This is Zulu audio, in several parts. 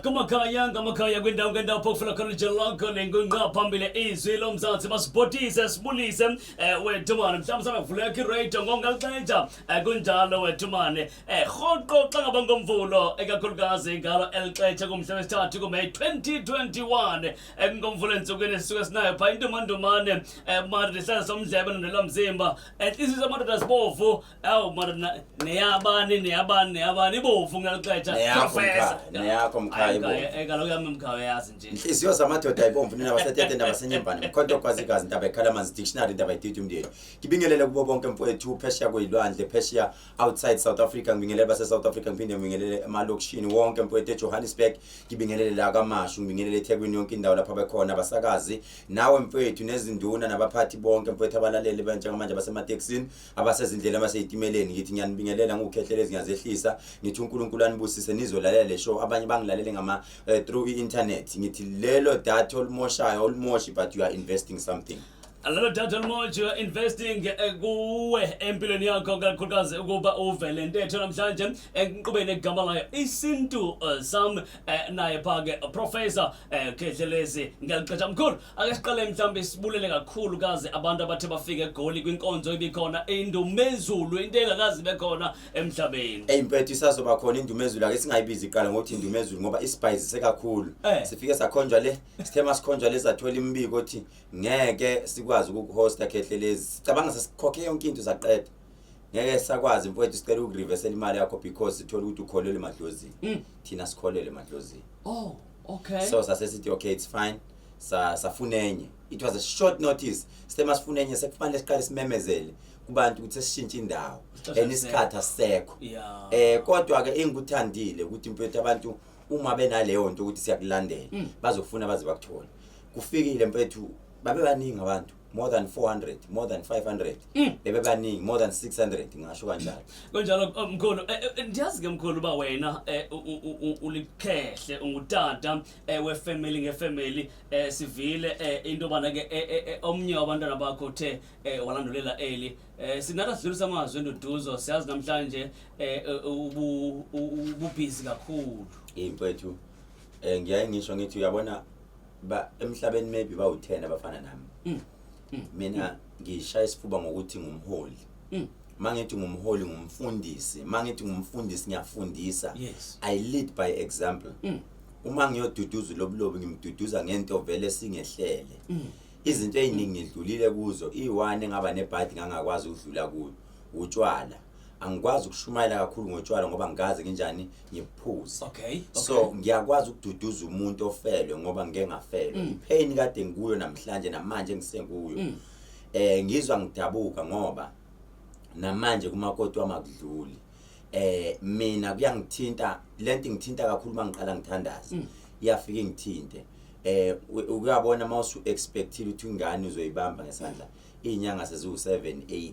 Ngamakaya kwindawo phofula khona nje lonke lengunqaphambili izwi lomzansi masibhodise sibulise wethumane mhlawumbe sabavuleka iradio ngongalixetsha kunjalo wethumane rhoqo xa ngaba ngomvulo ekakhulukazi ngalo elixetsha kumhla wesithathu kuMeyi 2021 ngomvulo entsukwini esisuke sinayo phaa intumandumane mara ndihlala somdlebe nondelamzimba inhliziyo zamadoda zibovu awu mara neyabani ibovu ngalixetsha professor neyakho mkhaya kaloku yami mkhawe yazi nje inhliziyo zamadoda ayibomvu nina basethethe ndaba senyembane mkhonto kwazigazi indaba ekhalamanzi dictionary indaba ididi umndeni ngibingelele kubo bonke mfowethu phesheya kweyilwandle phesheya outside South Africa ngibingelele base South Africa ngiphinde ngibingelele emalokishini wonke mfowethu eJohannesburg ngibingelele la kaMashu ngibingelele eThekwini yonke indawo lapha bekhona abasakazi nawe mfowethu nezinduna nabaphathi bonke mfowethu abalaleli benjengamanje basemateksini abasezindlela abaseyitimeleni ngithi ngiyanibingelela ngukhehlelezi ngiyazehlisa ngithi uNkulunkulu anibusise nizolalela le show abanye bangilalele ngama through internet ngithi lelo data olmoshi but you are investing something. Alalo data olmoshi you are investing kuwe empilweni yakho kakhulukazi ukuba uvele ntetho namhlanje enqubeni egama layo isintu sam naye phake professor Khehlelezi ngelixesha mkhulu ake siqale mhlambe sibulele kakhulu kazi abantu abathe bafika egoli kwinkonzo ibikhona indumezulu into engakazi bekhona emhlabeni impethu isazoba khona indumezulu ake singayibizi iqala ngokuthi indumezulu ngoba isispice sekakhulu sifike sakhonjwa le sithema sikhonjwa lesathola imbiko othi ngeke sikwazi ukuhosta Khehlelezi sicabanga sesikhokhe yonke into saqeda ngeke sakwazi mfowethu sicela ukureversela imali yakho because sithola ukuthi ukholele emadlozini thina sikholele emadlozini oh okay so sasesithi okay it's fine safunenye it was a short notice sithema sifunenye sekufanele siqale simemezele kubantu ukuthi sishintshe indawo enisikhatha asekho kodwa ke engikuthandile ukuthi mfowethu abantu uma benaleyo nto ukuthi siyakulandela bazofuna baze bakuthola kufikile mfowethu babe baningi abantu more than 400 more than 500 bebe baningi more than 600 ngisho kanjalo konjalo mkhulu ndiyazi ke mkhulu ba wena ulikhehle ungutata wefamily ngefamily sivile into bana ke omnye wabantwana bakho uthe walandulela eli sinatha sidlulisa amazwi enduduzo siyazi namhlanje ubusy kakhulu mfowethu ngiyaye ngisho ngithi uyabona ba emhlabeni maybe bawu10 abafana nami mina ngishaya isifuba ngokuthi ngumholi mangithi ngumholi ngumfundisi mangithi ngumfundisi ngiyafundisa I lead by example uma ngiyoduduza lobulobi ngimduduza ngento vele singehlele izinto eziningi ngidlulile kuzo i1 engaba nebhadi ngangakwazi ukudlula kuyo utshwala angikwazi ukushumayela kakhulu ngotshwala ngoba ngigazi kanjani ngiphuza so ngiyakwazi ukududuza umuntu ofelwe ngoba ngeke ngafelwe ipain kade ngikuyo namhlanje namanje ngisenguyo ngizwa ngidabuka ngoba namanje kumakoti wamakudluli mina kuyangithinta lento ngithinta kakhulu mangiqala ngithandaza iyafika ngithinte uyabona mawusu expectile ukuthi ingane uzoyibamba ngesandla izinyanga seziwu7 8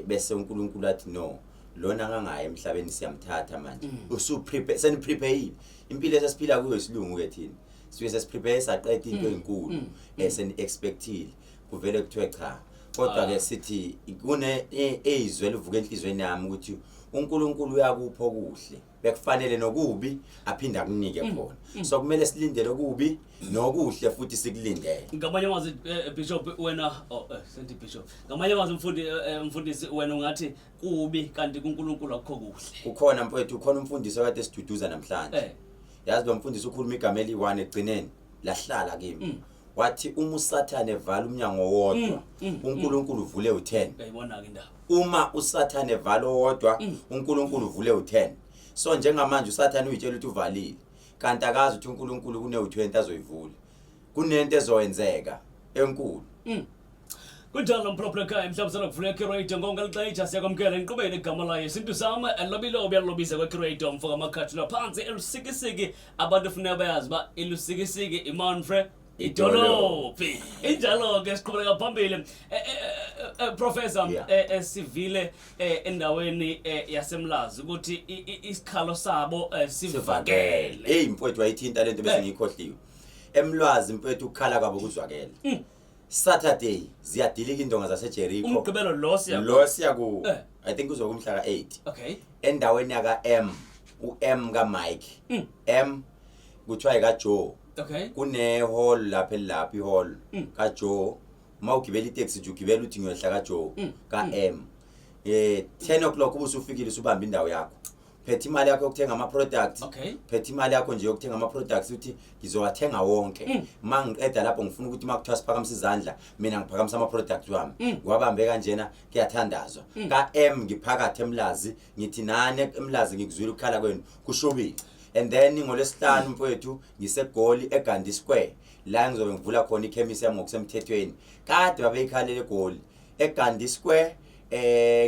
bese uNkulunkulu athi no lona ngangaye emhlabeni siyamthatha manje usuprepare seniprepare impilo esesiphila kuyo isilungu ke thina siwe sesiprepare saqeda into enkulu seni expectile kuvele kuthiwe cha kodwa ke sithi kune ezwe livuka enhlizweni yami ukuthi uNkulunkulu uyakupha okuhle bekufanele nokubi aphinda kunike khona so kumele silindele okubi nokuhle futhi sikulindele ngamanye amazwi bishop wena senti bishop ngamanye amazwi mfundisi wena ungathi kubi kanti kuNkulunkulu akukho kuhle kukhona mfowethu ukhona umfundisi okade siduduza namhlanje yazi lo mfundisi ukhuluma igama eli1 egcineni lahlala kimi wathi uma uSathane evala umnyango wodwa uNkulunkulu uvule u10 uyayibona ke indaba uma uSathane evala owodwa uNkulunkulu uvule u10 so njengamanje uSathane uyitshela ukuthi uvalile kanti akazi ukuthi uNkulunkulu kune-20 azoyivula kunento ezowenzeka enkulu kunjalo mpropheka mhlawumbe sanokuvuleka iradio ngongalixetsha siyakwamkela inqubeni igama layo isintu sami lobilobi yalobisa kweradio mfoka amakhathi laphansi elusikisiki abantu ufuna bayazi ba elusikisiki imanfre idolophi injalo ke siqhubeka phambili professor sivile endaweni yasemlazi ukuthi isikhalo sabo sivakele mfowethu wayithinta lento bese ngikhohliwe emlwazi mfowethu ukukhala kwabo kuzwakela Saturday ziyadilika indonga zaseJericho umgqibelo lo siya ku I think uzokumhla ka8 endaweni yaka M ka Mike kuthiwa ikaJoe. Okay. Kune hall lapha ihall kaJoe. Mawugibela itaxi ugibela uthi ngiyohla kaJoe ka M. 10 o'clock ubusufikile usubamba indawo yakho. Phethe imali yakho yokuthenga ama products. Okay. Phethe imali yakho nje yokuthenga ama products uthi ngizowathenga wonke. Mangiqeda lapho ngifuna ukuthi makuthiwa siphakamisa izandla mina ngiphakamisa ama products wami. Ngiwabambe kanjena kuyathandazwa. Ka M ngiphakathi eMlazi ngithi nane eMlazi ngikuzwile ukukhala kwenu kushobile. And then ngolesihlanu mfowethu ngisegoli eGandhi Square. La ngizobe ngivula khona ikhemisi yami ngokusemthethweni. Kade babeyikhalele egoli eGandhi Square.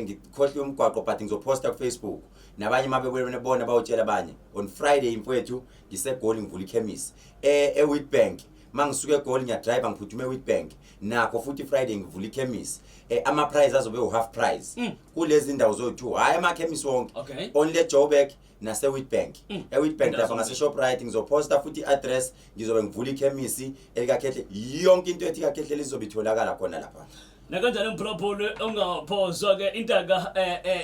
Ngikhohle umgwaqo but ngizoposta ku Facebook. Nabanye mabebona bona bawutshela abanye on Friday mfowethu ngisegoli ngivula ikhemisi eWheatbank. Mangisuka egoli ngiyadrive ngiphuthume eWheatbank. Nakho futhi Friday ngivula ikhemisi. Ama price azobe u-half price. Kulezi ndawo zo2 hayi amakhemisi wonke. Only Joburg nase Wheatbank. eWheatbank lapha ngase Shoprite ngizoposta futhi address ngizobe ngivula ikhemisi elikaKhehle yonke into ethi kaKhehlelezi izobe itholakala khona lapha. Nakanjani umphulaphuli ungaphozwa ke intaka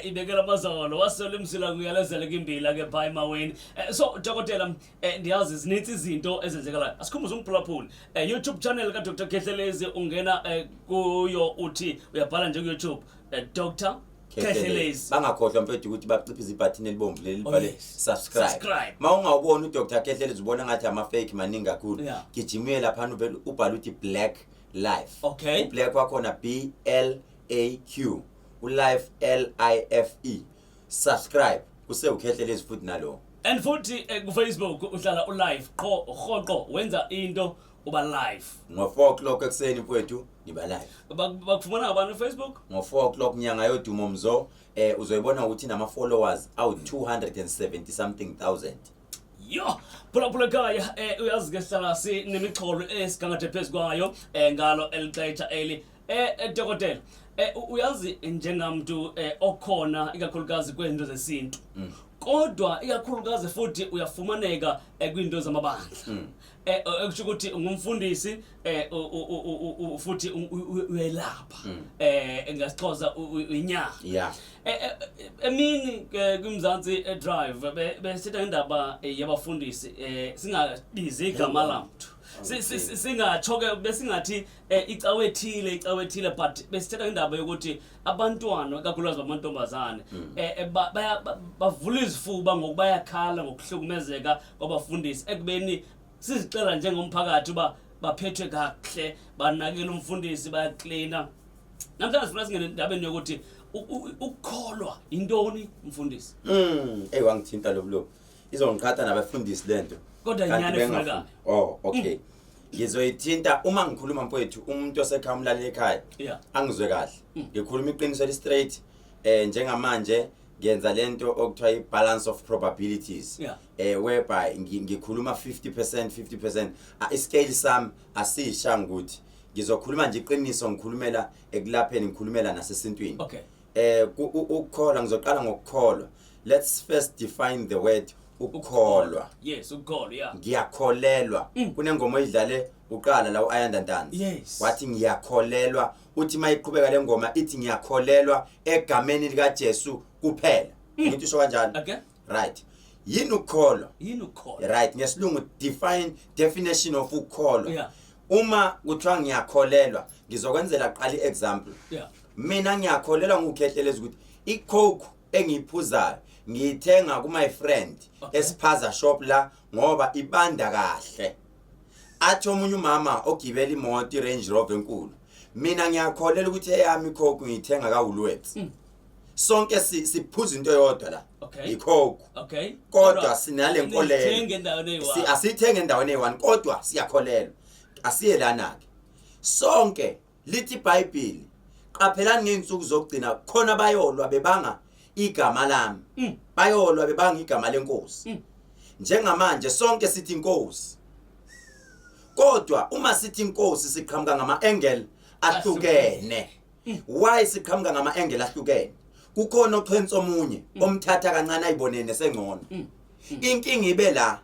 ibekela amazolo wasela imsila kuyalezela kimbila ke by maweni. So dokotela ndiyazi izinitsi izinto ezenzekalayo. Asikhumbuze umphulaphuli YouTube channel ka Dr Khehlelezi ungena kuyo uthi uyabhala nje ku YouTube Dr Khehlelezi. Bangakhohlwa mfethu ukuthi baciphize ibutton elibomvu leli libhale subscribe. Mawungawubona uDr Khehlelezi ubona ngathi ama fake maningi kakhulu. Gijimile lapha ubhala uthi Black Life. Okay. Black wakhona BLAQ. Life LIFE. Subscribe. Kuse uKhehlelezi futhi nalo. And futhi ku Facebook uhlala ulive qho wenza into uba live. Ngo 4 o'clock ekseni mfowethu niba live. Bakufumana abantu Facebook? Ngo 4 o'clock nyanga yodumo mzo uzoyibona ukuthi nama followers awu 270 something thousand. Yo, phulaphula kaya uyazi ke hlala si nemicholo esigangathe phezukwayo ngalo elixetsha eli dokotela uyazi njengamuntu okhona ikakhulukazi kwezinto zesintu kodwa ikakhulukazi futhi uyafumaneka kwinto zamabandla ekusho ukuthi ungumfundisi futhi uyelapha ngasixhoza uyinyanga emini kumzansi drive besitha indaba yabafundisi singabizi igama lamuntu singachoke besingathi icawethile but besithetha indaba yokuthi abantwana kakhulukazi bamantombazane bavula izifuba ngokubayakhala ngokuhlukumezeka kwabafundisi ekubeni sizicela njengomphakathi uba baphethwe kahle banakela umfundisi bayacleana. Namhlanje sifuna singene endabeni yokuthi ukukholwa intoni umfundisi. Wangithinta lobulo izongiqhatha nabafundisi lento kodwa inyane efunekayo. Okay. Ngizoyithinta uma ngikhuluma mfowethu umuntu osekhaya umlaleli ekhaya angizwe kahle. Ngikhuluma iqiniso eli straight njengamanje ngenza lento okuthiwa i-balance of probabilities whereby ngikhuluma 50%. Iscale sami asisha ukuthi ngizokhuluma nje iqiniso ngikhulumela ekulapheni ngikhulumela nasesintwini. Ukukholwa ngizoqala ngokukholwa. Let's first define the word ukukholwa. Yes, ukukholwa ngiyakholelwa. Kunengoma oyidlale uqala la uAyanda Ntanzi wathi ngiyakholelwa uthi mayiqhubeka le ngoma ithi ngiyakholelwa egameni lika Jesu kuphela. Ngithi usho kanjani? Right. Yini ukukholwa? Right. Ngesilungu definition of ukukholwa. Uma kuthiwa ngiyakholelwa ngizokwenzela qala iexample. Mina ngiyakholelwa nguKhehlelezi ukuthi iCoke engiyiphuzayo ngiyithenga ku my friend esiphaza shop la ngoba ibanda kahle. Athi omunye umama ogibela imoto iRange Rover enkulu. Mina ngiyakholela ukuthi eyami iCoke ngiyithenga kaWoolworths. Sonke siphuza into yodwa la. iCoke. Kodwa sinale nkolelo. Asithenge endaweni eyi1 kodwa siyakholelwa. Asiye lana ke. Sonke lithi iBhayibheli qaphelani ngeinsuku zokugcina khona bayolwa bebanga igama lami. Bayolwa bebanga igama lenkosi. Njengamanje sonke sithi inkosi. Kodwa uma sithi inkosi siqhamuka ngama angle ahlukene. Why siqhamuka ngama angle ahlukene? Kukhona oqhenso omunye omthatha kancane ayibonene sengcono. Inkinga ibe la.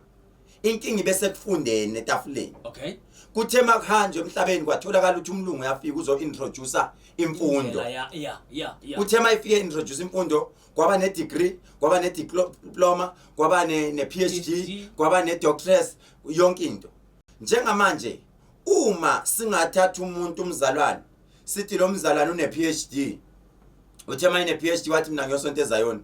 inkingi bese kufundeni etafuleni Okay. kuthe makuhanjwe emhlabeni kwatholakala ukuthi umlungu yafika uzo introducer imfundo Yeah. kuthe mayifike introduce imfundo kwaba ne degree kwaba ne diploma kwaba ne PhD kwaba ne doctorate yonke into njengamanje uma singathatha umuntu umzalwane sithi lo mzalwane une PhD uthe mayine PhD wathi mina ngiyosonto eZayoni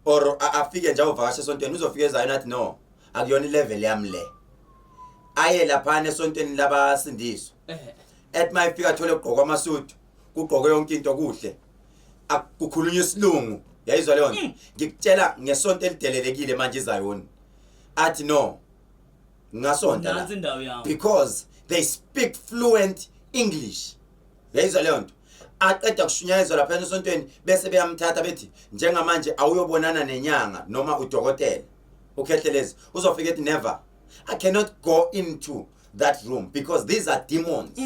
or afike nje uvakashe esontweni uzofika eZayoni athi no akuyona level yami le aye lapha esontweni labasindiswa ethi mayifika athole ugqoka amasudu kugqoke yonke into kuhle akukhulunywa isilungu yayizwa leyo nto ngikutshela ngesonto elidelelekile manje eZayoni athi no ngasonta la because they speak fluent English yayizwa leyo nto aqeda kushunyayezwa lapha esontweni bese beyamthatha bethi njengamanje awuyobonana nenyanga noma udokotela uKhehlelezi uzofika ethi never I cannot go into that room because these are demons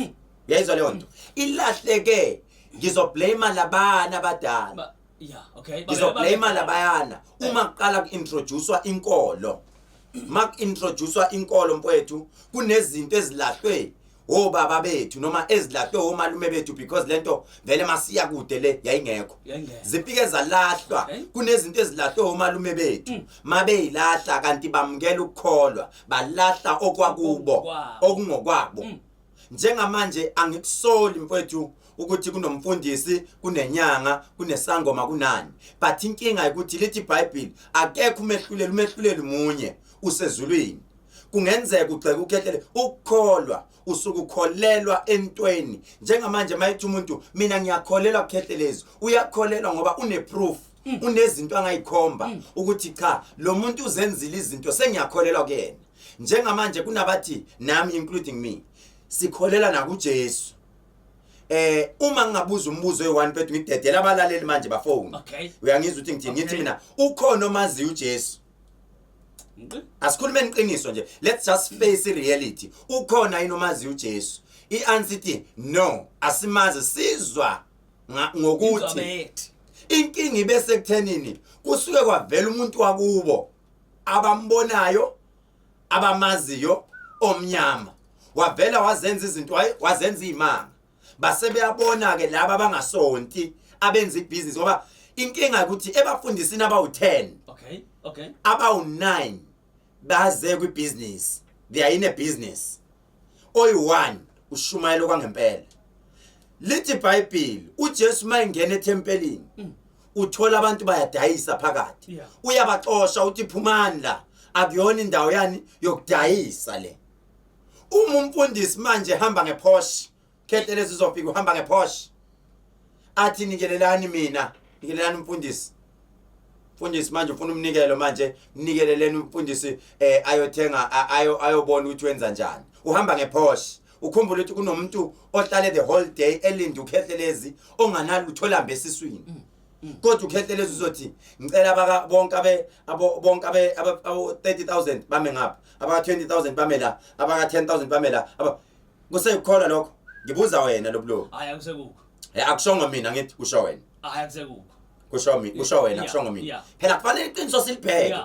yayizwa leyo nto ilahleke ngizoblame labana abadala okay ngizoblame labayana uma kuqala kuintroducewa inkolo mak introducewa inkolo mfowethu kunezinto ezilahlwe obaba bethu noma ezilahlwe omalume bethu because lento vele masiya kude le yayingekho zifike zalahlwa kunezinto ezilahlwe omalume bethu mabeyilahla kanti bamukela ukukholwa balahla okwakubo okungokwabo njengamanje angikusoli mfowethu ukuthi kunomfundisi kunenyanga kunesangoma kunani but inkinga ukuthi lithi iBhayibheli akekho umehluleli munye usezulwini kungenzeka ugceke ukhehlele ukukholwa usuku ukholelwa entweni njengamanje mayithi umuntu mina ngiyakholelwa Khehlelezi uyakholelwa ngoba uneproof unezinto angayikhomba ukuthi cha lo muntu uzenzile izinto sengiyakholelwa kuyena njengamanje kunabathi nami including me sikholela na kuJesu uma ngingabuza umbuzo we1 bethu ngidedela abalaleli manje bafone uyangizwa ukuthi ngithini ngithi mina ukhona omazi uJesu asikhulume iqiniso nje let's just face reality ukhona inomazi uJesu ianswer no asimazi sizwa ngokuthi inkingi bese kuthenini kusuke kwavela umuntu wakubo abambonayo abamaziyo omnyama wavela wazenza izinto wazenza imanga base beyabona ke laba abangasonti abenza ibusiness ngoba inkinga ukuthi ebafundisini abawu10 okay abawu9 baze kwibusiness they are in a business oyi1 ushumayelo kwangempela lithi iBhayibheli uJesu mayengena ethempelini uthola abantu bayadayisa phakathi uyabaxosha uthi phumani la akuyona indawo yani yokudayisa le uma umfundisi manje hamba ngePorsche Khehlelezi uzofika uhamba ngePorsche athi nikelelani mina nikelelani umfundisi manje ufuna umnikelo manje nikeleleni umfundisi ayothenga ayobona ukuthi wenza njani uhamba ngePorsche ukhumbula ukuthi kunomuntu ohlale the whole day elinde uKhehlelezi onganalo utholambe esiswini kodwa uKhehlelezi uzothi ngicela bonke abe 30,000 bame ngapha abaka 20,000 bame la abaka 10,000 bame la kuseyikholwa lokho ngibuza wena lobulo hayi akusekukho akushonga mina ngithi kusho wena hayi akusekukho kusho wena akushonga mina phela kufanele iqiniso silipheke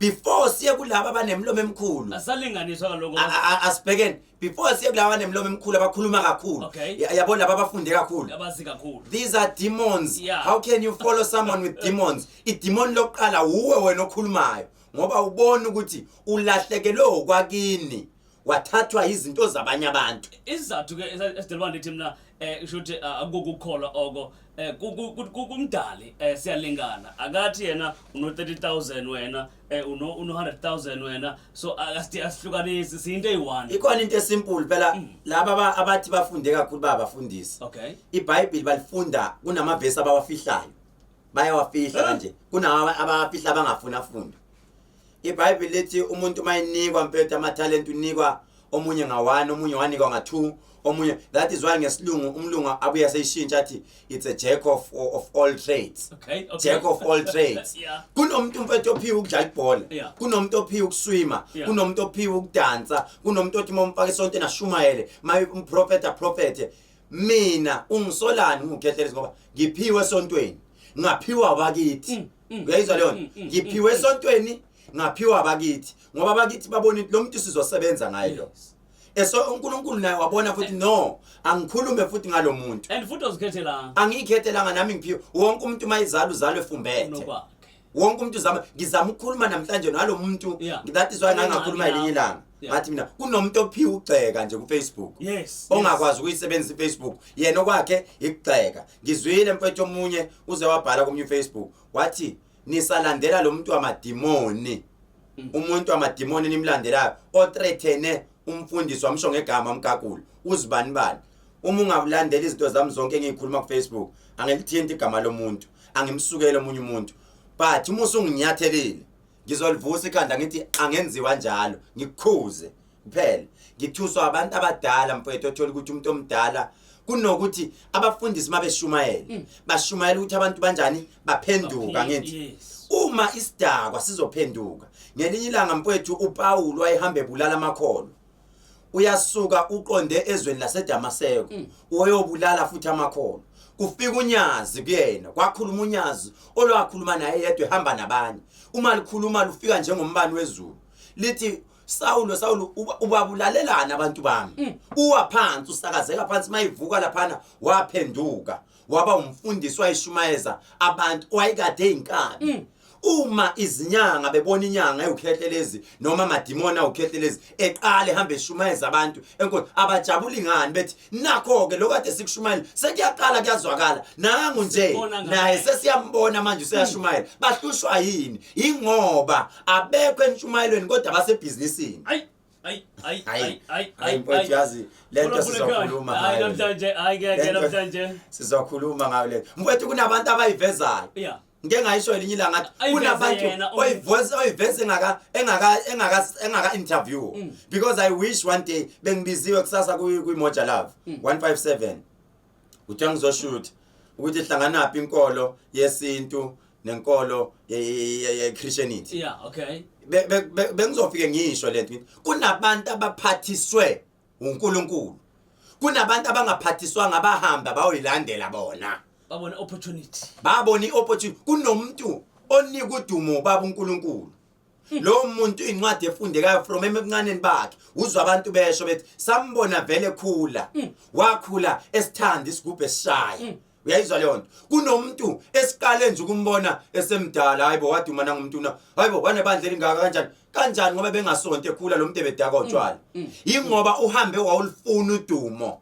before siye kulabo abanemlomo emikhulu asalinganiswa kaloko asibhekeni before siye kulabo abanemlomo emikhulu abakhuluma kakhulu yabona laba abafunde kakhulu abazi kakhulu these are demons how can you follow someone with demons idemon loqala uwe wena okhulumayo ngoba ubona ukuthi ulahlekelwe okwakini wathathwa izinto zabanye abantu izathu ke esidelwa ndithi mina ishuthi akukukholwa oko kumdali siyalingana akathi yena uno 30,000 wena uno 100,000 wena so asihlukanisi sinto eyi1 ikhona into esimple phela laba abathi bafunde kakhulu babafundisi iBhayibheli balifunda kunamavesi abawafihlayo bayawafihla kanje kunawa abafihla abangafuna funda iBhayibheli lithi umuntu mayinikwa mpethu amatalent unikwa omunye nga1 omunye wanikwa nga2 omunye that is why ngesilungu umlungu abuya seyishintsha athi it's a jack of all trades jack of all trades kunomuntu mfethu ophiwe ukudlala ibhola kunomuntu ophiwe ukuswima kunomuntu ophiwe ukudansa kunomuntu othi momfaka isonto nashumayele maye umprofete mina ungisolani ngukhehlelezi ngoba ngiphiwe esontweni ngaphiwa wakithi uyayizwa leyo ngiphiwe esontweni ngaphiwa abakithi ngoba abakithi babona lo muntu sizosebenza ngaye lo eso uNkulunkulu naye wabona futhi no angikhulume futhi ngalo muntu and futhi uzikhethelanga angikhethelanga nami ngiphiwe wonke umuntu mayizalo uzalwe fumbethe wonke umuntu ngizama ukukhuluma namhlanje nalo muntu that is why ngangakhuluma elinye ilanga ngathi mina kunomuntu ophiwe ugceka nje ku Facebook ongakwazi ukuyisebenzisa iFacebook yena okwakhe igceka ngizwile mfethu omunye uze wabhala ku Facebook wathi nisalandela lo muntu amadimoni umuntu amadimoni nimlandelayo othreatene umfundisi wamsho ngegama umkakulu uzibani bani uma ungalandela izinto zami zonke engiyikhuluma ku Facebook angilithinti igama lomuntu angimsukele omunye umuntu but uma usunginyathelile ngizolivusa ikhanda ngithi angenziwa njalo ngikukhuze kuphela ngithuswa abantu abadala mfowethu othola ukuthi umuntu omdala kunokuthi abafundisi mabeshumayela bashumayela ukuthi abantu banjani baphenduka ngithi uma isidakwa sizophenduka ngelinye ilanga mfowethu uPaul wayehamba ebulala amakholo uyasuka uqonde ezweni laseDamaseko uyobulala futhi amakholo kufika unyazi kuyena kwakhuluma unyazi olwakhuluma naye yedwa ehamba nabanye uma likhuluma lufika njengombani wezulu lithi Saulo ubabulalelana abantu bami uwa phansi usakazeka phansi mayivuka laphana waphenduka waba umfundisi wayishumayeza abantu wayekade inkabi uma izinyanga bebona inyanga eukhehlelezi noma amadimoni awukhehlelezi eqale hambe eshumayeza abantu enkosi abajabuli ngani bethi nakho ke lokade sikushumayela sekuyaqala kuyazwakala nangu nje naye sesiyambona manje useyashumayela bahlushwa yini ingoba abekho entshumayelweni kodwa basebhizinisini hayi mfowethu yazi lento sizokhuluma ngayo namhlanje namhlanje sizokhuluma ngayo le mfowethu kunabantu abayivezayo ngeke ngayisho elinye ilanga ngathi kunabantu oyiveze engaka interview because I wish one day bengibiziwe kusasa kuimoja love 157 uthi ngizoshoot ukuthi hlangana naphi inkolo yesintu nenkolo ye Christianity okay bengizofike ngisho lento kunabantu abaphathiswe uNkulunkulu kunabantu abangaphathiswanga abahamba bayoyilandela bona babona opportunity kunomuntu onika udumo baba uNkulunkulu lo muntu incwadi efundekayo from emncane bakhe uzwa abantu besho bethi sambona vele khula wakhula esithanda isigubhu esishaya uyayizwa leyo nto kunomuntu esiqale nje ukumbona esemdala hayibo waduma nangumuntu hayibo wanebandla elingaka kanjani ngoba bengasonto ekhula lo muntu ebedaka utshwala ingoba uhambe wawulifuna udumo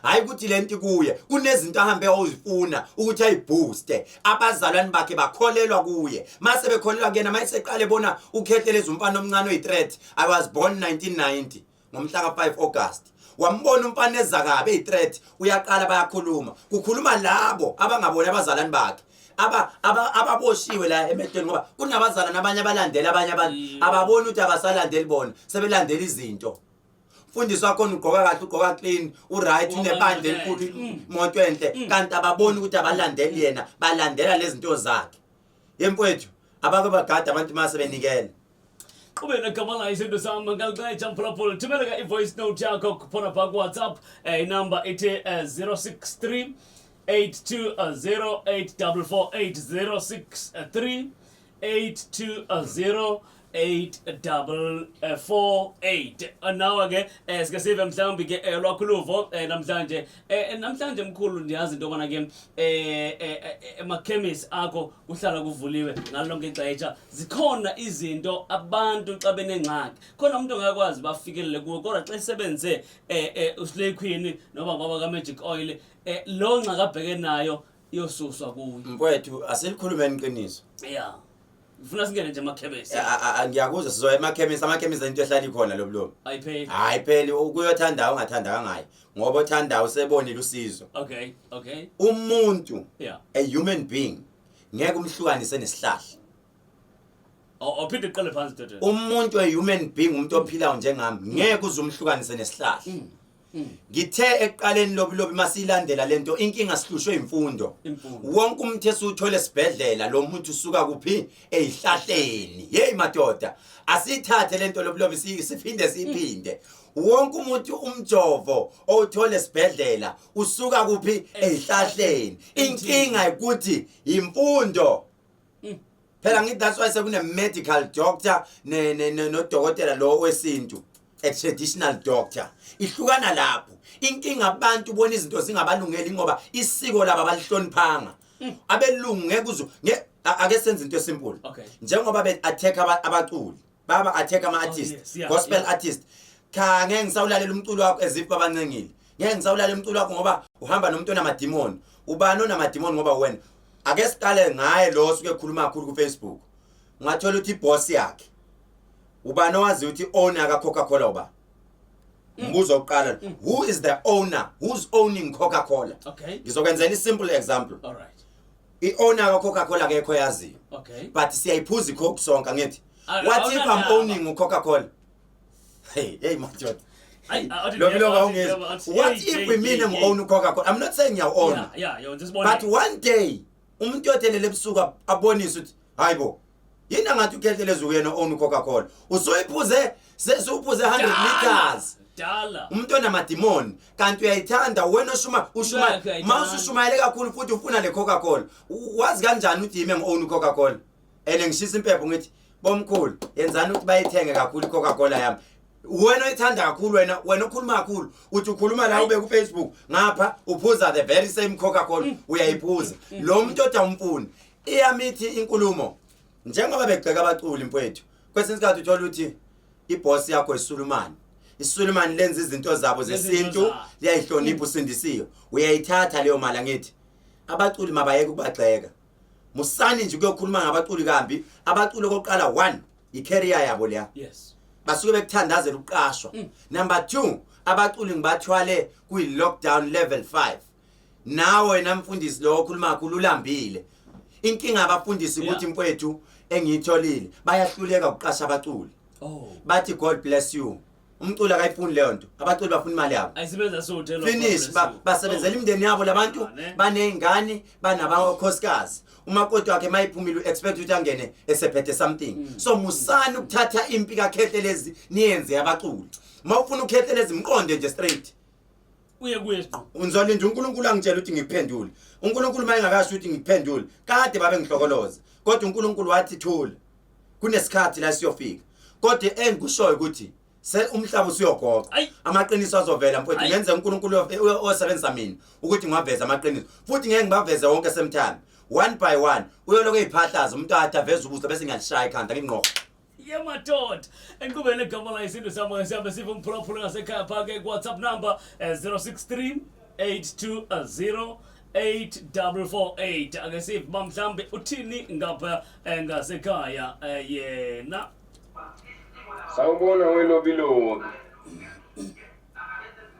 hayi ukuthi lento kuye kunezinto ahambe awuzifuna ukuthi ayibooste abazalwane bakhe bakholelwa kuye mase bekholelwa kuyena mayiseqale bona uKhehlelezi umfana omncane oyi-threat I was born 1990 ngomhla ka5 August wambona umfana ezakabe eyi-threat uyaqala bayakhuluma kukhuluma labo abangabona abazalwane bakhe ababoshiwe la emehlweni ngoba kunabazalwane abanye abalandela abanye abantu ababona ukuthi abasalandeli bona sebelandela izinto mfundisi wakho ugqoka kahle ugqoka clean uright unebandla elikhulu imoto enhle kanti ababoni ukuthi abalandeli yena balandela lezi zinto zakhe yemfowethu abake bagada abantu mase benikela ube negama la izinto sami ngaliqaitsha mphulaphula thumela i-voice note yakho khona pha ku-WhatsApp inumber ithi 063 8208448 063 8208448 now ke sike sive mhlawumbe ke lwakhuluvo namhlanje mkhulu ndiyazi into bona ke emakhemisi akho kuhlala kuvuliwe ngalonke ixesha zikhona izinto abantu xa benengxaki khona umuntu ongakwazi bafikelele kuwo kodwa xa isebenze uSlay Queen noma baba ka Magic Oil lo ngxa kabheke nayo yosuswa kuyo mfowethu asilikhulumeni iqiniso Ufuna singene nje emakhemisi ngiyakuzwa sizoya emakhemisi amakhemisi into ehlala ikhona lobulo ayipheli ukuyothanda ungathanda kangayi ngoba othanda usebonile usizo okay umuntu a human being ngeke umhlukanise nesihlahla ophinde iqale phansi dodo umuntu a human being umuntu ophilayo njengami ngeke uzumhlukanise nesihlahla ngithe eqaleni lobilobi masilandela lento inkinga sihlushwe imfundo wonke umuntu esuthola esibhedlela lo muntu usuka kuphi ezihlahleni hey madoda asithathe lento lobilobi siphinde wonke umuntu umjovo owuthola esibhedlela usuka kuphi ezihlahleni inkinga ukuthi imfundo phela ngithi that's why sekune medical doctor no dokotela lo wesintu a traditional doctor ihlukana lapho inkinga abantu bona izinto zingabalungeli ngoba isiko laba balihloniphanga abelungu ngekuzo ake senze into esimple njengoba be attack abaculi baba attack ama artists gospel artists cha ngeke ngisawulalela umculo wakho ezifa abancengile ngeke ngisawulalela umculo wakho ngoba uhamba nomuntu onamademon ubani onamademon ngoba wena ake siqale ngaye lo suke ekhuluma kakhulu ku Facebook ngathola ukuthi boss yakhe ubani owazi ukuthi owner ka Coca-Cola uba mbuzo oqala who is the owner who's owning Coca-Cola ngizokwenzela simple example alright I-owner ka Coca-Cola akekho yazi but siyayiphuza iCoke sonke ngithi what if I'm owning Coca-Cola hey madoda what if we mean I'm owning Coca-Cola I'm not saying you own but one day umuntu othelele ebusuku abonisa ukuthi hayibo yini ngathi uKhehlelezi uyena own Coca-Cola usoyiphuze sesuphuze 100 liters dala umuntu onamademon kanti uyayithanda wena ushuma mawusushumayele kakhulu futhi ufuna le Coca-Cola wazi kanjani ukuthi yimi ngi-own Coca-Cola ene ngishisa impepho ngithi bomkhulu yenzani ukuthi bayithenge kakhulu Coca-Cola yami wena uyithanda kakhulu wena ukhuluma kakhulu uthi ukhuluma la ube ku Facebook ngapha uphuza the very same Coca-Cola uyayiphuza lo muntu otamfuni iyamithi inkulumo njengoba begceka abaculi mfowethu kwesinye isikhathi uthola ukuthi iboss yakho iSulumani lenza izinto zabo zesintu liyayihlonipha usindisiyo uyayithatha leyo mali ngithi abaculi mabayeke ukubagxeka musani nje ukuyokhuluma ngabaculi kambi abaculi okoqala 1 icareer yabo leya basuke bekuthandazela ukuqashwa number 2 abaculi ngibathwale kuyi lockdown level 5 nawe wena mfundisi lo okhuluma kakhulu ulambile inkinga abafundisi ukuthi mfowethu engiyitholile bayahluleka ukuqasha abaculi bathi God bless you umculi akayifuni leyo nto abaculi bafuna imali yabo ayisebenza so hotel finish basebenzela imndeni yabo labantu banezingane banabakhosikazi umakoti wakhe mayiphumile expect ukuthi angene esephethe something so musani ukuthatha impi kaKhehlelezi niyenze abaculi mawufuna uKhehlelezi mqonde nje straight uye kuye siqo unzolinda uNkulunkulu angitshela ukuthi ngikuphendule uNkulunkulu mayengakasho ukuthi ngikuphendule kade babe ngihlokoloza kodwa uNkulunkulu wathi thula kunesikhathi la siyofika kodwa engikushoyo ukuthi umhlaba usiyogoqa amaqiniso azovela mfowethu ngenze uNkulunkulu osebenza mina ukuthi ngiveze amaqiniso futhi ngeke ngibaveze wonke sometime one by one uyoloku eziphahlaza umuntu athaveza ubuso bese ngiyalishaya ikhanda ngingqoqo madoda enkubele igama la isinto sami sihambe sive umphulaphula ngasekhaya phake ku WhatsApp number 063 820 8448 ake sive mhlambe uthini ngapha ngasekhaya yena Sawubona welobilo.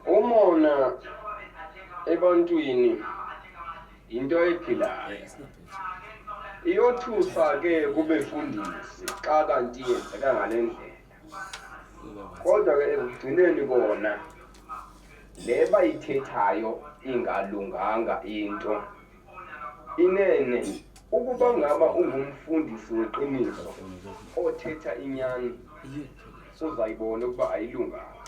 Umona ebantwini into ephilayo. Iyothusa ke kubefundisi xa kanti yenzeka ngalendlela. Kodwa ke ekugcineni kona le bayithethayo ingalunganga into. Inene ukuba ngaba ungumfundisi weqiniso othetha inyani uzayibona ukuba ayilunganga.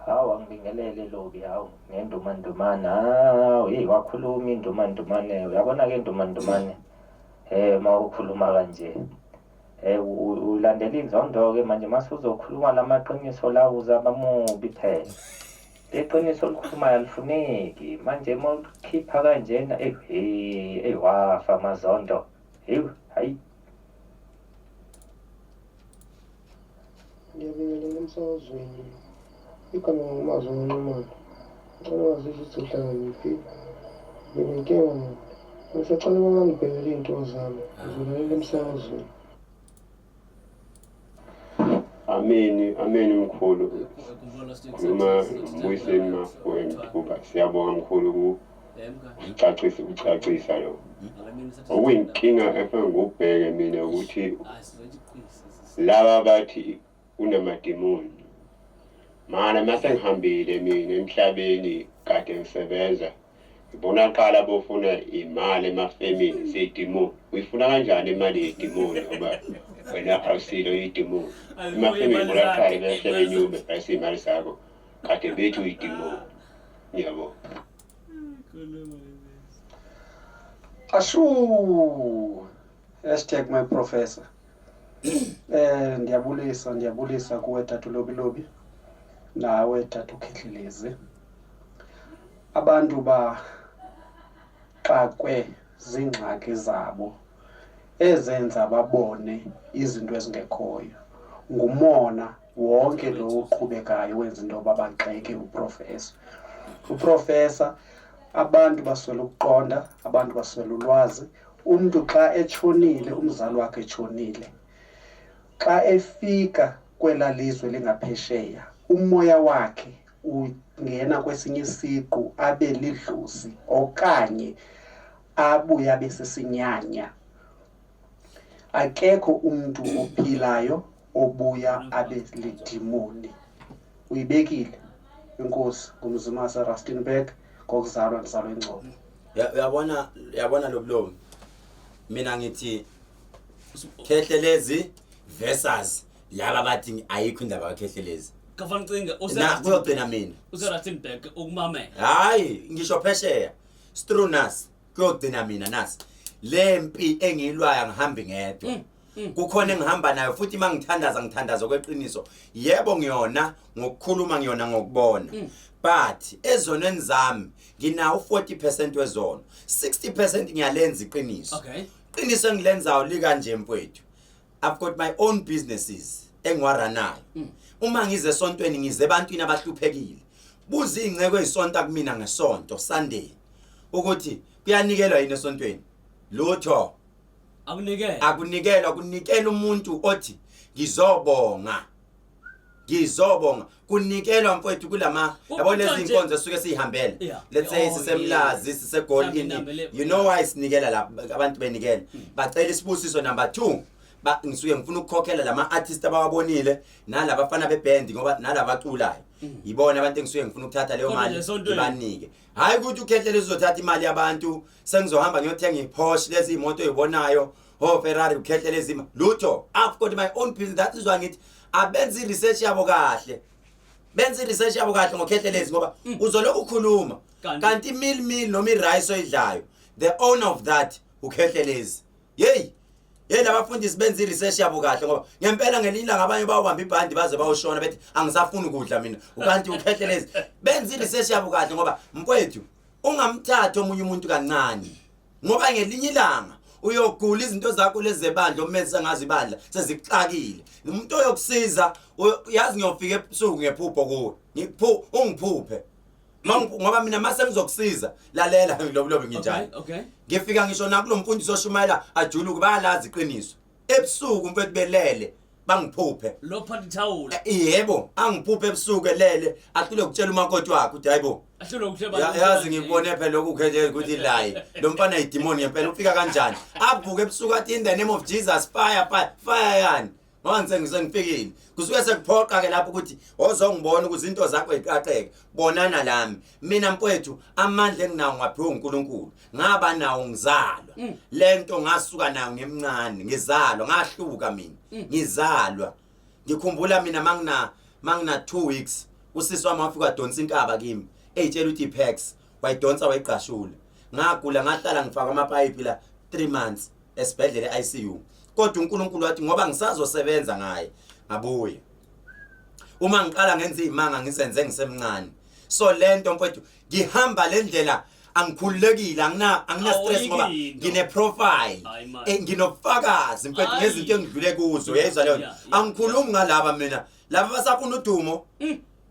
Hawu angibingelele lobi hawu ngendumandumane wakhuluma indumandumane uyabona ke indumandumane mawukhuluma kanje ulandela inzondo ke manje mase uzokhuluma lamaqiniso la uzabamubi phela leqiniso likhulumayo alifuneki manje mawukhipha kanjena wafa amazondo hayi ngiyabingelela emsakazweni igama ngumazwi nqumalo ngicela wazisho ukuthi uhlala ngiphi nginenkinga mina ngisacela bangangibhekele iy'nto zami ngizolalela emsakazweni. Ameni mkhulu khuluma mbuyiseni mafowethu kuba siyabonga mkhulu ukucacisa lo okuyinkinga efana ngokubheke mina ukuthi laba bathi unamademoni mana mase ngihambile mina emhlabeni kade ngisebenza ngibonakala bofuna imali emafemini zedemoni uyifuna kanjani imali yedemoni ngoba wena awusilo idemoni emafemini murakhaya emhlabeni ube bese imali sakho kade bethu idemoni yabo Ashu #my professor. Ndiyabulisa kuwe tata Lobi nawe tata Khehlelezi. Abantu baxakwe zingxaki zabo ezenza babone izinto ezingekhoyo. Ngumona wonke lo uqhubekayo wenza into babaxeke uprofessor. Uprofessor abantu baswele ukuqonda, abantu baswele ulwazi. Umuntu xa etshonile, umzali wakhe etshonile, xa efika kwela lizwe lingaphesheya, umoya wakhe ungena kwesinye isiqu abe lidlozi okanye abuye abe sesinyanya. Akekho umuntu ophilayo obuya abe lidimoni. Uyibekile inkosi ngumzimasa Rustenburg ngokuzalwa ndizalwa eNgcobo. Yabona lo mina ngithi Khehlelezi versus laba bathi ayikho indaba kaKhehlelezi. Kafana cinga kuyogcina mina useRustenburg ukumamela. Hayi ngisho phesheya strunas kuyogcina mina nasi lempi engilwaya ngihambi ngedwa. Kukhona engihamba nayo futhi mangithandaza kweqiniso. Yebo ngiyona ngokukhuluma ngiyona ngokubona. But ezonweni zami nginawo 40% wezono. 60% ngiyalenza iqiniso. Okay. Iqiniso engilenzayo likanje mfowethu. I've got my own businesses engiwaranayo. Uma ngize esontweni ngize ebantwini abahluphekile. Buza ingceko ezisonta kumina ngesonto Sunday. Ukuthi kuyanikelwa yini esontweni? Lutho. Akunikelwa umuntu othi ngizobonga. Kunikelwa mfowethu kulama yabo lezi inkonzo esuke sihambela. Let's say sisemlazi sisegolini. You know why sinikela la abantu benikela. Bacela isibusiso number 2. Ngisuke ngifuna ukukhokhela lama artists abawabonile nalabafana beband ngoba nalabaculayo. Yibona abantu engisuke ngifuna ukuthatha leyo mali ibanike. Hayi ukuthi uKhehlelezi uzothatha imali yabantu sengizohamba ngiyothenga iPorsche lezi imoto ezibonayo Ferrari uKhehlelezi lutho. I've got my own business. That is why ngithi abenza research yabo kahle. Benza research yabo kahle ngoKhehlelezi ngoba uzoloku ukhuluma kanti mil noma irice oyidlayo the owner of that uKhehlelezi. Yena abafundisi benza research yabo kahle ngoba ngempela ngelila ngabanye bawubamba ibhandi baze bayoshona bethi angisafuni ukudla mina ukanti uKhehlelezi benza research yabo kahle ngoba mfowethu ungamthatha omunye umuntu kancane ngoba ngelinye ilanga uyogula izinto zakho lezebandla omenza ngazi ibandla sezikuxakile umuntu oyokusiza yazi ngiyofika ebusuku ngephupho kuwe ungiphuphe ngoba mina mase ngizokusiza lalela ngilobulobe nginjani. Okay. Ngifika ngisho nakulo mfundisi oshumayela ajuluke bayalazi iqiniso ebusuku mfethu belele bangiphuphe Lo phathi thawula. Yebo angiphuphe ebusuku elele ahlule ukutshela umakoti wakhe uthi hayibo Ahlule ukusheba. yazi ngibone phela lokhu Khehlelezi ukuthi laye lo mfana idemoni ngempela ufika kanjani avuke ebusuku athi in the name of Jesus fire yani manje ngisengifikile kusuke sekuphoqa ke lapho ukuthi ozongibona ukuthi izinto zakho eziqaqeke bonana lami mina mfowethu amandla enginawo ngaphiwe uNkulunkulu ngaba nawo ngizalwa lento ngasuka nayo ngemncane ngizalwa ngahluka mina ngizalwa ngikhumbula mina mangina 2 weeks usisi wami wafika donsa inkaba kimi eyitshela ukuthi iPax wayidonsa wayiqashula ngagula ngahlala ngifaka amapipe la 3 months esibhedlela ICU. Kodwa uNkulunkulu wathi ngoba ngisazosebenza ngaye ngabuye. Uma ngiqala ngenza izimanga ngisenze ngisemncane. So lento mfowethu ngihamba lendlela angikhululekile angina stress ngoba ngine profile nginofakazi mfowethu ngezinto engidlule kuzo yezwa leyo. Angikhulumi ngalaba mina laba basafuna udumo.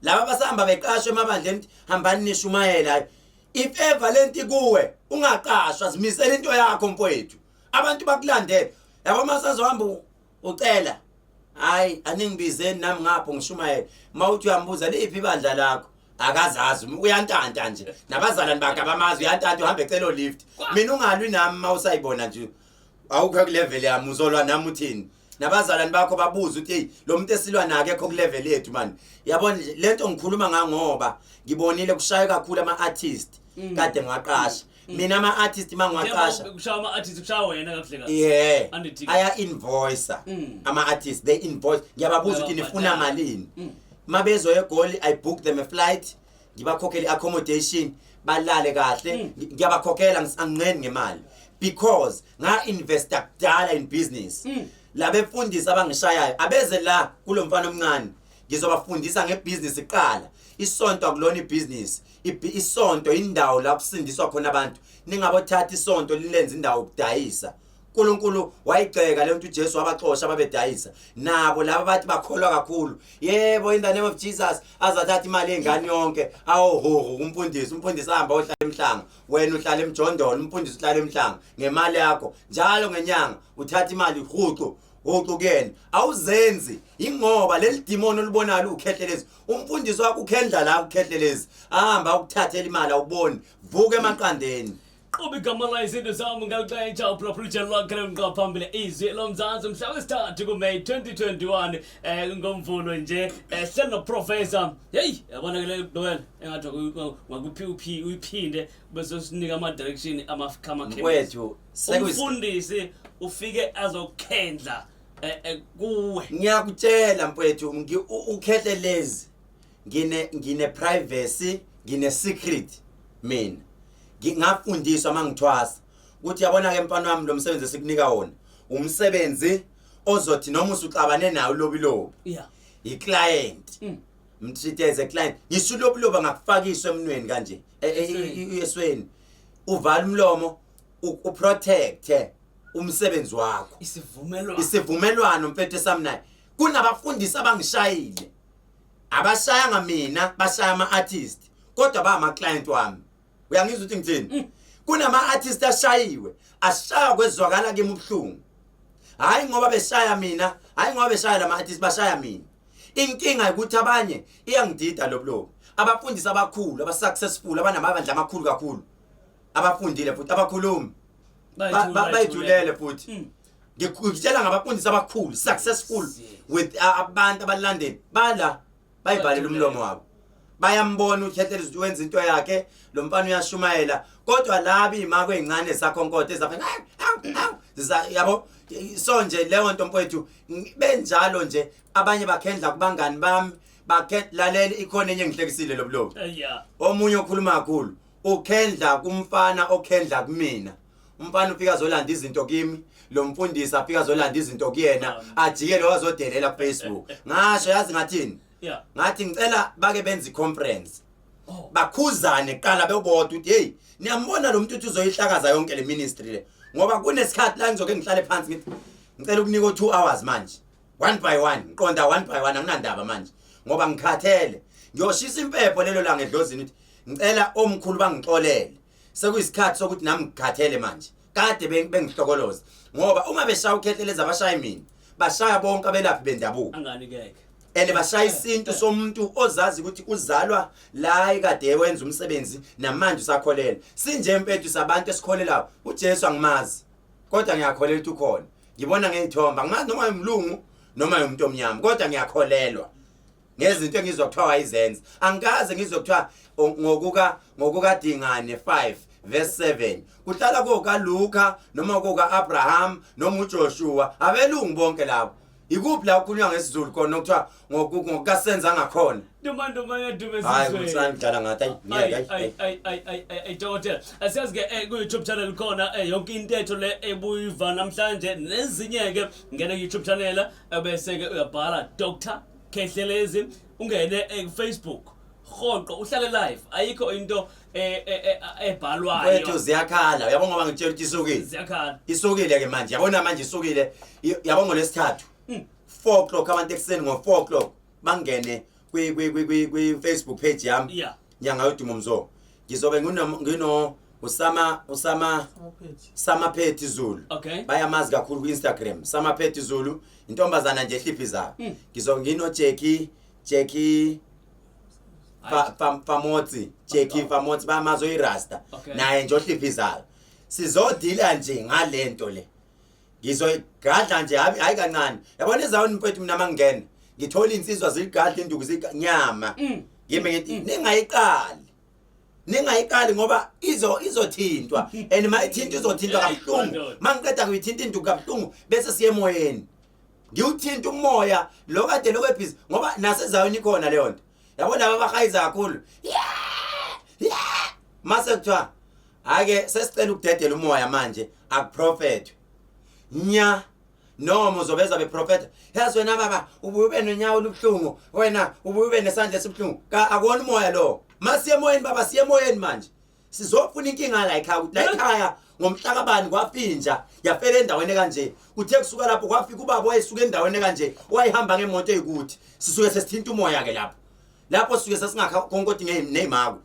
Laba basahamba beqashwe emabandleni hambani nishumayela. If ever lenti kuwe ungaqashwa zimisela into yakho mfowethu. Abantu bakulandela yabo masazohamba ucela hayi aningibizeni nami ngapho ngishumayela mawuthi uyambuza liphi ibandla lakho akazazi uyantanta nje nabazalwane bakhe abamazi uyantanta uhambe ecela lift mina ungalwi nami mawusayibona nje awukho ku level yami uzolwa nami uthini nabazalwane bakho babuza uthi hey lo muntu esilwa nake ekho ku level yethu man yabona lento ngikhuluma ngoba ngibonile kushaya kakhulu ama artists kade ngaqasha mina ama artists mangwaqasha kushaya ama artists kushaya wena kahle kahle yeah aya invoice ama artists they invoice ngiyababuza ukuthi nifuna malini mabezo egoli I book them a flight ngibakhokhela accommodation balale kahle ngiyabakhokhela angingeni ngemali because nga investor kudala in business labefundisi abangishayayo abeze la kulomfana omncane ngizobafundisa ngebusiness iqala isonto akulona ibusiness isonto indawo la kusindiswa khona abantu ningabothatha isonto lilenze indawo ukudayisa uNkulunkulu wayigceka le nto uJesu wabaxosha babedayisa nabo laba bathi bakholwa kakhulu yebo in the name of Jesus azathatha imali engane yonke awuhoho umfundisi ahamba ohlala emhlanga wena uhlala emjondolo umfundisi uhlala emhlanga ngemali yakho njalo ngenyanga uthatha imali huqu kuyena awuzenzi ingoba leli demon olibonalo ukhehlelezi umfundisi wakho ukhendla la ukhehlelezi ahamba ukuthathela imali awuboni vuka emaqandeni Qobe igama la izinto zami ngaqatsha uproject lakhe ngaphambili izwi lomzansi mhla wesithathu kuMay 2021 ngomvulo nje hlelo noprofessor hey yabona ke le Noel engathi ngakuphi uyiphinde bese sinika ama direction amakhama wethu umfundisi ufike azokhendla kuwe ngiyakutshela mfowethu ukhehlelezi ngine privacy ngine secret mina ngingafundiswa mangithwasa ukuthi yabona ke mfana wami lo msebenzi esikunika wona umsebenzi ozothi noma usuxabane nawo lobilobi yeah iclient mthitheze client ngisho lobiloba ngakufakiswa emnweni kanje esweni uvala umlomo uprotect umsebenzi wakho isivumelwano mfethu sami naye kunabafundisi abangishayile abashaya ngamina bashaya ama artist kodwa ba ama client wami uyangizwa ukuthi ngithini kunama artist ashayiwe ashaya kwezwakala kimi ubhlungu hayi ngoba beshaya mina hayi ngoba beshaya lama artist bashaya mina inkinga ukuthi abanye iyangidida lobulobo abafundisi abakhulu abasuccessful abanamabandla amakhulu kakhulu abafundile futhi abakhulumi bayithulele futhi ngikutshela ngabafundisi abakhulu successful with abantu abalandeli bala bayibhalela umlomo wabo bayambona uKhehlelezi wenza into yakhe lo mfana uyashumayela kodwa labi imako ezincane zakhonkote ezafana yabo so nje leyo nto mfowethu benjalo nje abanye bakhendla kubangani bami bakhetlalele ikhona enye engihlekisile lobulobo omunye okhuluma kakhulu ukhendla kumfana okhendla kumina umfana ufika zolanda izinto kimi lo mfundisi afika zolanda izinto kuyena ajikele wazodelela ku Facebook ngasho yazi ngathini ngathi ngicela bake benze iconference bakhuzane qala bebodwa ukuthi hey niyambona lo muntu uzoyihlakaza yonke le ministry le ngoba kunesikhathi la ngizoke ngihlale phansi ngithi ngicela ukunika 2 hours manje one by one ngiqonda one by one anginandaba manje ngoba ngikhathele ngiyoshisa impepho lelo la ngedlozini ukuthi ngicela omkhulu bangixolele sekuyisikhathi sokuthi nami ngikhathele manje kade bengihlokoloza ngoba uma beshaya uKhehlelezi abashaya mina bashaya bonke abelaphi bendabuko anganikeke bashaya isintu somuntu ozazi ukuthi uzalwa la ekade wenza umsebenzi namanje usakholela sinje mfethu sabantu esikholelayo uJesu angimazi kodwa ngiyakholela ukuthi ukhona ngibona ngeyithomba ngimazi noma umlungu noma umuntu omnyama kodwa ngiyakholelwa ngezinto engizwa kuthiwa wayizenza angikaze ngizwe kuthiwa ngokuka Dingane 5 verse 7 kuhlala koka Luka noma koka Abraham noma uJoshua abelungu bonke labo ikuphi la ukukhulunywa ngesizulu khona ukuthiwa ngokukasenza ngakhona Dumanduma yadumesizwe hayi ngicela ngathi ay doctor asiyazi ke ku YouTube channel khona yonke intetho le ebuyiva namhlanje nezinye ke ngene ku YouTube channel bese ke uyabhala Dr Khehlelezi ungene ku Facebook khonqo uhlale live ayikho into ebhalwayo wethu ziyakhala yabona ngoba ngitshela ukuthi isukile ziyakhala isukile ke manje yabona manje isukile yabona ngolesithathu 4 o'clock abantu ekseni ngo4 o'clock bangene kwi Facebook page yami nyanga yodumo mzo ngizobe ngino Usama Phethi Zulu bayamazi kakhulu ku Instagram Sama Phethi Zulu intombazana nje ehliphizayo ngizongino Jackie Famotsi Jackie Famotsi bamazo iRasta naye nje ohliphizayo sizodila nje ngalento le ngizoyigadla nje hayi kancane yabona ezawuni mfethu mina mangene ngithola insizwa zigadla induku zinyama ngime ngithi ningayiqali ngoba izothintwa and mayithinta izothintwa kabuhlungu mangiqeda kuyithinta induku kabuhlungu bese siye emoyeni ngiwuthinta umoya lo kade lokebhizi ngoba nasezawuni khona leyo nto yabona abahayiza kakhulu mase kuthiwa ake sesicela ukudedela umoya manje akuprofethwe nya noma uzobeza beprofeta yazi wena baba ubube nonyawo lubhlungu wena ubube nesandla esibhlungu akona umoya lo masiye emoyeni baba siye emoyeni manje sizofuna inkinga la ekhaya ngomhla kabani kwaphinja yafela endaweni kanje uthe kusuka lapho kwafika ubaba wayisuka endaweni kanje wayihamba ngemoto eyikuthi sisuke sesithinta umoya ke lapho sisuke sesingakho konke neyimako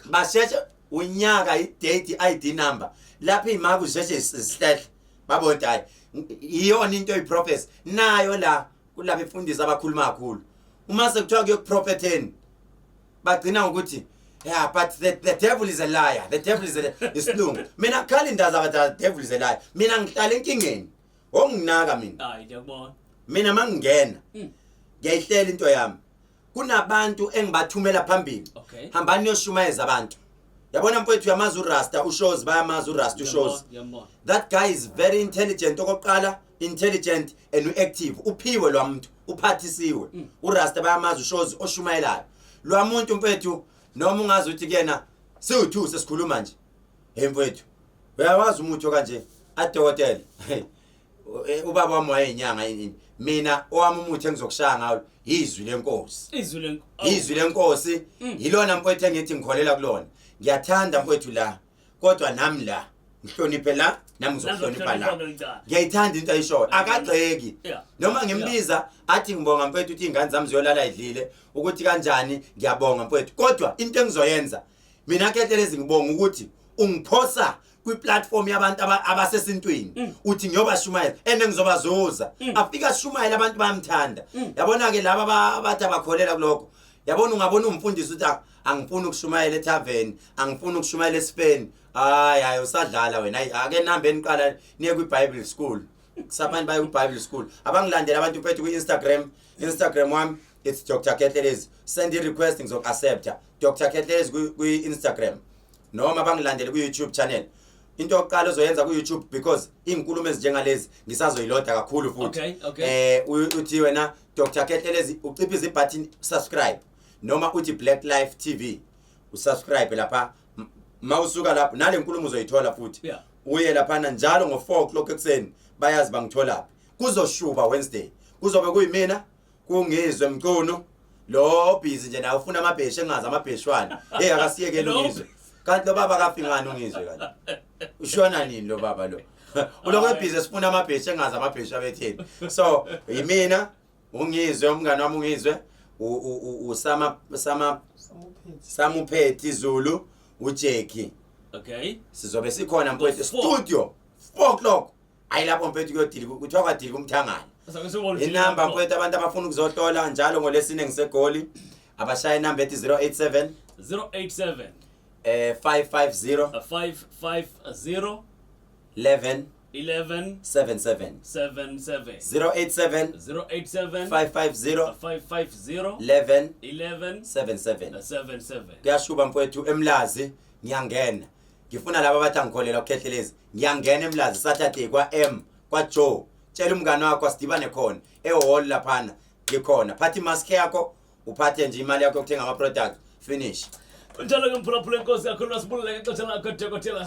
basheshe unyaka i-date i-ID number lapho imako zisheshe sihlehla babona hayi iyona into eyiprofesi nayo la kulabo befundisi abakhuluma kakhulu uma sekuthiwa kuyokuprofetheni bagcina ukuthi yeah, but the devil is a liar. The devil is isilungu. Mina khali ndaza bathi the devil is a liar. Mina ngihlala enkingeni. Onginaka mina. Hayi ngiyabona. Mina mangingena. Ngiyayihlela into yami. Kunabantu engibathumela phambili. Hambani niyoshumayeza abantu. Yabona mfowethu yamazi uRasta ushows bayamazi uRasta ushows. That guy is very intelligent okokuqala, intelligent and active. Uphiwe lo muntu, uphathisiwe. uRasta bayamazi ushows oshumayelayo. Lo muntu mfowethu noma ungazi ukuthi kuyena siwu2 sesikhuluma nje mfowethu uyawazi umuntu kanje adokotela ubaba wami wayenyanga yini mina owami umuthi engizokushaya ngawo izwi lenkosi izwi lenkosi yilona mfowethu engithi ngikholela kulona ngiyathanda mfowethu la kodwa nami la ngihloniphe la nami ngizohlonipha la ngiyayithanda into ayishoyo akagxeki noma ngimbiza athi ngibonga mfowethu ukuthi ingane zami ziyolala idlile ukuthi kanjani ngiyabonga mfowethu kodwa into engizoyenza mina Khehlelezi ngibonga ukuthi ungiphosa kwi-platform yabantu abasesintwini uthi ngiyobashumayela ene ngizobazuza afika shumayela abantu bayamthanda yabona ke laba abathi abakholela kuloko yabona ungabona umfundisi uthi angifuni ukushumayela etavern angifuni ukushumayela eSpain hayi usadlala wena ake nihambe niqala niye kwi-Bible school sabantu baye kwi-Bible school abangilandela abantu mfethu kwi-Instagram wami it's Dr. Khehlelezi send a request ngizoku-accepta Dr. Khehlelezi kwi-Instagram noma bangilandele kwi-YouTube channel into yokuqala ozoyenza ku-YouTube because inkulumo ezinjengalezi ngisazoyiloda kakhulu futhi uthi wena Dr. Khehlelezi uciphize ibutton subscribe noma uthi Black Life TV usubscribe lapha mawusuka lapho nale nkulumo uzoyithola futhi uye lapha njalo ngo4 o'clock ekseni bayazi bangithola kuzoshuba Wednesday kuzobe kuyimina kungizwe mcuno lo busy nje nawe ufuna amabheshe engazi amabheshwana akasiyeke ngizwe kanti lo baba kafingani ungizwe kanti ushona nini lo baba lo ulokho busy sifuna amabheshe engazi amabheshe abetheni so yimina ungizwe umngane wami ungizwe samuphethi Zulu uJeki sizobe sikhona mfowethu studio 4 o'clock ayilapho mfowethu kuyodili kuthiwa kwadili kumthangana inamba mfowethu abantu abafuna ukuzohlola njalo ngolesine ngisegoli abashaya inamba ethi 087 550 11 77 087 550 11 77 kuyashuba mfowethu eMlazi ngiyangena ngifuna laba abathi angikholela uKhehlelezi ngiyangena eMlazi Saturday kwa kwa Joe tshela umngane wakho asidibane khona ehall laphana ngikhona phathi mask yakho uphathe nje imali yakho yokuthenga ama products finish njalo ke mphulaphula inkosi yakho lasibululeke ixesha lakho dokotela